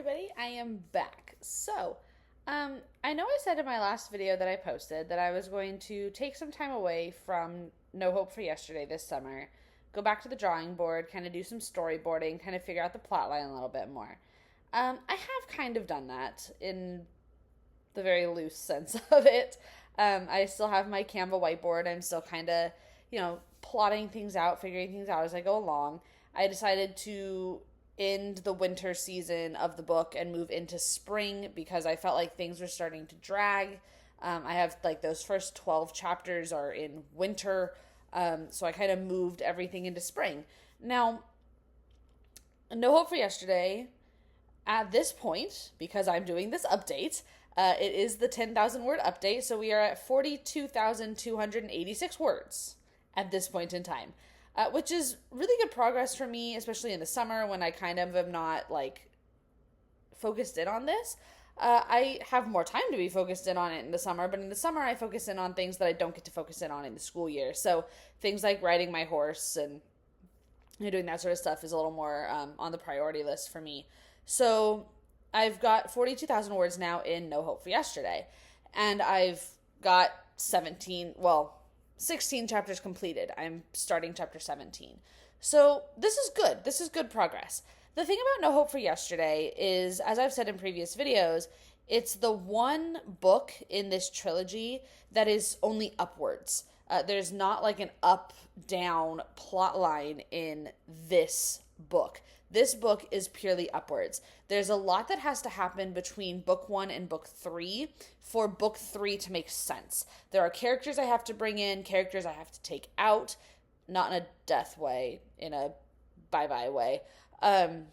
everybody, I am back. I know I said in my last video that I posted that I was going to take some time away from No Hope for Yesterday this summer, go back to the drawing board, kind of do some storyboarding, kind of figure out the plot line a little bit more. I have kind of done that in the very loose sense of it. I still have my Canva whiteboard. I'm still kind of, plotting things out, figuring things out as I go along. I decided to end the winter season of the book and move into spring because I felt like things were starting to drag. I have those first 12 chapters are in winter, so I kind of moved everything into spring. Now, No Hope for Yesterday, at this point, because I'm doing this update, it is the 10,000 word update, so we are at 42,286 words at this point in time. Which is really good progress for me, especially in the summer when I kind of am not focused in on this. I have more time to be focused in on it in the summer, but in the summer I focus in on things that I don't get to focus in on in the school year. So things like riding my horse and doing that sort of stuff is a little more on the priority list for me. So I've got 42,000 words now in No Hope for Yesterday, and I've got 16 chapters completed. I'm starting chapter 17. So this is good. This is good progress. The thing about No Hope for Yesterday is, as I've said in previous videos, it's the one book in this trilogy that is only upwards. There's not an up-down plot line in this book. This book is purely upwards. There's a lot that has to happen between book 1 and book 3 for book 3 to make sense. There are characters I have to bring in, characters I have to take out, not in a death way, in a bye-bye way. Kind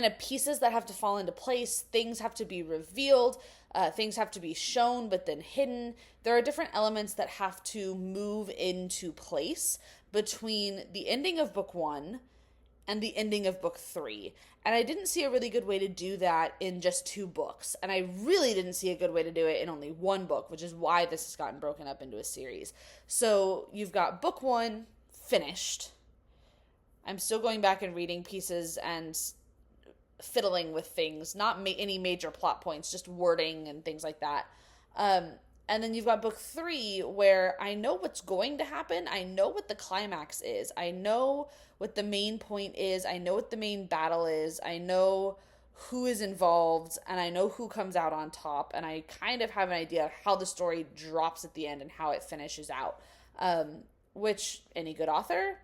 of pieces that have to fall into place, things have to be revealed, things have to be shown but then hidden. There are different elements that have to move into place between the ending of book 1 and the ending of book 3. And I didn't see a really good way to do that in just 2 books. And I really didn't see a good way to do it in only 1 book, which is why this has gotten broken up into a series. So you've got book 1 finished. I'm still going back and reading pieces and fiddling with things, not any major plot points, just wording and things like that. And then you've got book 3 where I know what's going to happen. I know what the climax is. I know what the main point is. I know what the main battle is. I know who is involved and I know who comes out on top. And I kind of have an idea of how the story drops at the end and how it finishes out. Which any good author,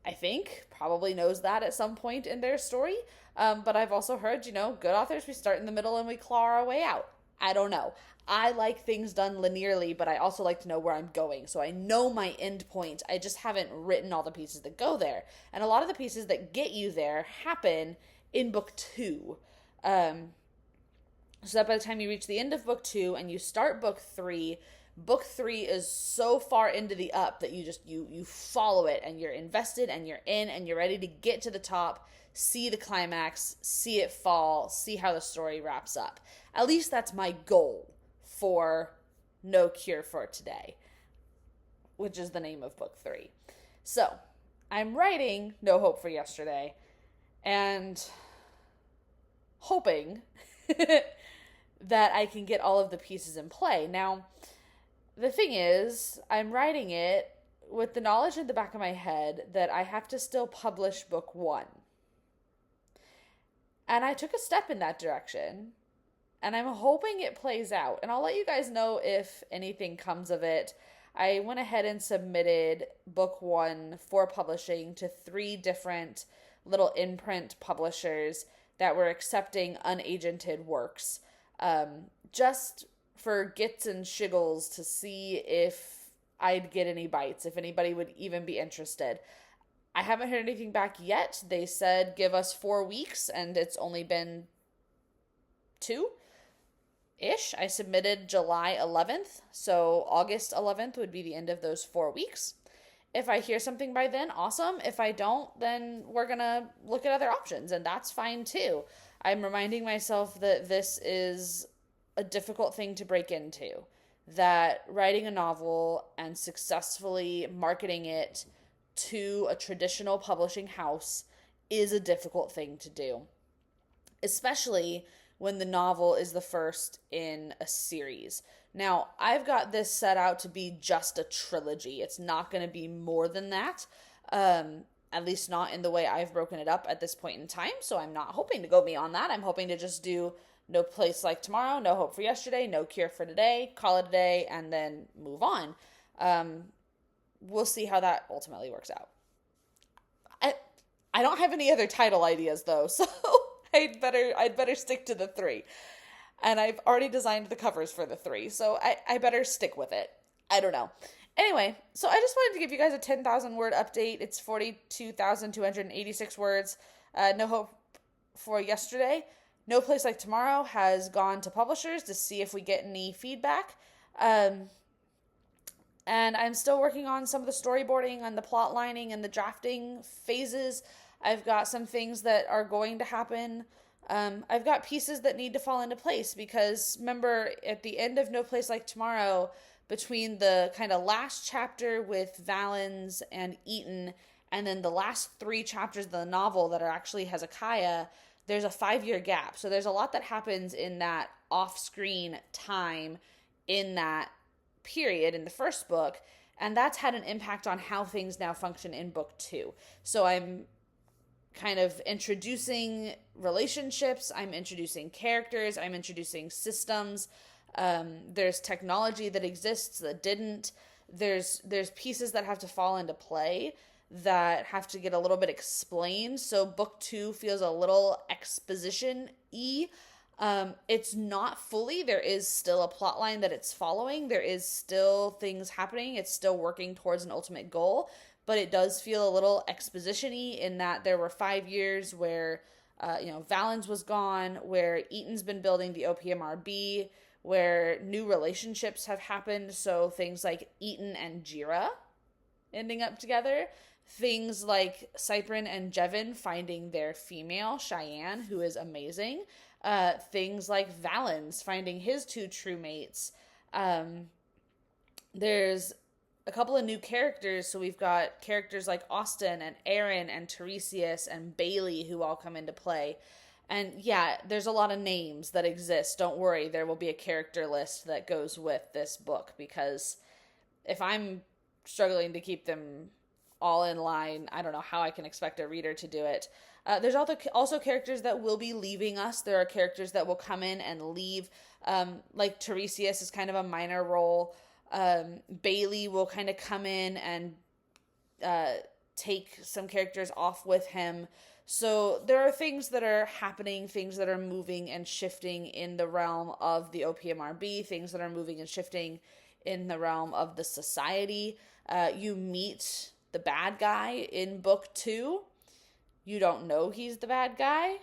I think, probably knows that at some point in their story. But I've also heard, good authors, we start in the middle and we claw our way out. I don't know. I like things done linearly, but I also like to know where I'm going. So I know my end point. I just haven't written all the pieces that go there. And a lot of the pieces that get you there happen in book 2. So that by the time you reach the end of book 2 and you start book 3 is so far into the up that you follow it and you're invested and you're in and you're ready to get to the top, see the climax, see it fall, see how the story wraps up. At least that's my goal for No Cure for Today, which is the name of book 3. So I'm writing No Hope for Yesterday and hoping that I can get all of the pieces in play. Now, the thing is, I'm writing it with the knowledge in the back of my head that I have to still publish book 1. And I took a step in that direction, and I'm hoping it plays out. And I'll let you guys know if anything comes of it. I went ahead and submitted book 1 for publishing to 3 different little imprint publishers that were accepting unagented works. Just for gits and shiggles to see if I'd get any bites, if anybody would even be interested. I haven't heard anything back yet. They said give us 4 weeks, and it's only been 2-ish. I submitted July 11th, so August 11th would be the end of those 4 weeks. If I hear something by then, awesome. If I don't, then we're going to look at other options, and that's fine too. I'm reminding myself that this is a difficult thing to break into, that writing a novel and successfully marketing it to a traditional publishing house is a difficult thing to do. especially when the novel is the first in a series. Now, I've got this set out to be just a trilogy. It's not going to be more than that, at least not in the way I've broken it up at this point in time. So I'm not hoping to go beyond that. I'm hoping to just do No Place Like Tomorrow, No Hope for Yesterday, No Cure for Today, call it a day, and then move on. We'll see how that ultimately works out. I don't have any other title ideas though, so I'd better stick to the 3. And I've already designed the covers for the 3, so I better stick with it. I don't know. Anyway, so I just wanted to give you guys a 10,000 word update. It's 42,286 words. No Hope for Yesterday. No Place Like Tomorrow has gone to publishers to see if we get any feedback. And I'm still working on some of the storyboarding and the plot lining and the drafting phases. I've got some things that are going to happen. I've got pieces that need to fall into place because remember at the end of No Place Like Tomorrow, between the kind of last chapter with Valens and Eaton and then the last 3 chapters of the novel that are actually Hezekiah, there's a 5-year gap. So there's a lot that happens in that off-screen time in that period in the first book, and that's had an impact on how things now function in book 2. So I'm kind of introducing relationships, I'm introducing characters, I'm introducing systems. There's technology that exists that didn't. There's pieces that have to fall into play that have to get a little bit explained. So book 2 feels a little exposition-y. It's not fully. There is still a plot line that it's following. There is still things happening. It's still working towards an ultimate goal. But it does feel a little exposition-y in that there were 5 years where, Valens was gone, where Eaton's been building the OPMRB, where new relationships have happened. So things like Eaton and Jira ending up together. Things like Cyprin and Jevin finding their female, Cheyenne, who is amazing. Things like Valens finding his 2 true mates. There's a couple of new characters. So we've got characters like Austin and Aaron and Tiresias and Bailey who all come into play. And yeah, there's a lot of names that exist. Don't worry, there will be a character list that goes with this book because if I'm struggling to keep them all in line, I don't know how I can expect a reader to do it. There's also characters that will be leaving us. There are characters that will come in and leave. Like Tiresias is kind of a minor role. Bailey will kind of come in and take some characters off with him. So there are things that are happening, things that are moving and shifting in the realm of the OPMRB, things that are moving and shifting in the realm of the society. You meet the bad guy in book 2. You don't know he's the bad guy.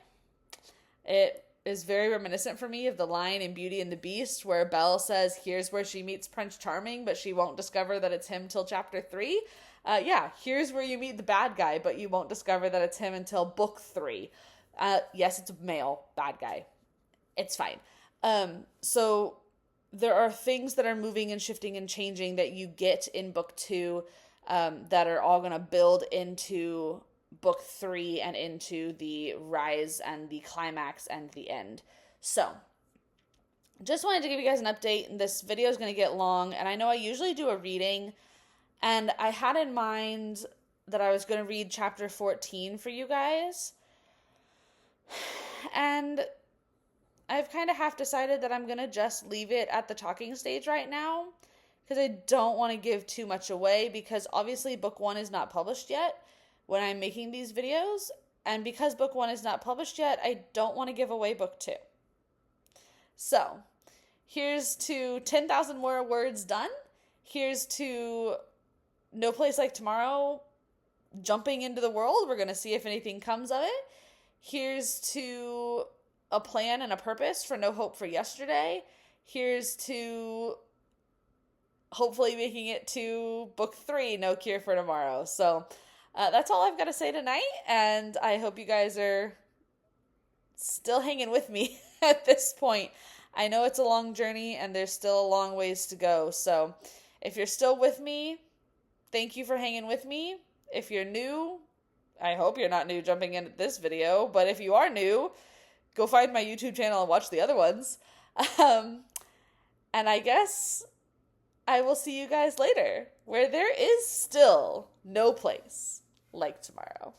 It is very reminiscent for me of the line in Beauty and the Beast where Belle says, here's where she meets Prince Charming, but she won't discover that it's him till chapter 3. Here's where you meet the bad guy, but you won't discover that it's him until book 3. Yes, it's a male bad guy. It's fine. So there are things that are moving and shifting and changing that you get in book 2 that are all going to build into book 3 and into the rise and the climax and the end. So just wanted to give you guys an update. This video is going to get long, and I know I usually do a reading, and I had in mind that I was going to read chapter 14 for you guys, and I've kind of half decided that I'm going to just leave it at the talking stage right now, because I don't want to give too much away, because obviously book 1 is not published yet when I'm making these videos, and because book 1 is not published yet, I don't want to give away book 2. So, here's to 10,000 more words done. Here's to No Place Like Tomorrow jumping into the world. We're going to see if anything comes of it. Here's to a plan and a purpose for No Hope for Yesterday. Here's to hopefully making it to book 3, No Cure for Tomorrow. So that's all I've got to say tonight, and I hope you guys are still hanging with me at this point. I know it's a long journey, and there's still a long ways to go. So if you're still with me, thank you for hanging with me. If you're new, I hope you're not new jumping into this video, but if you are new, go find my YouTube channel and watch the other ones. And I guess I will see you guys later, where there is still no place like tomorrow.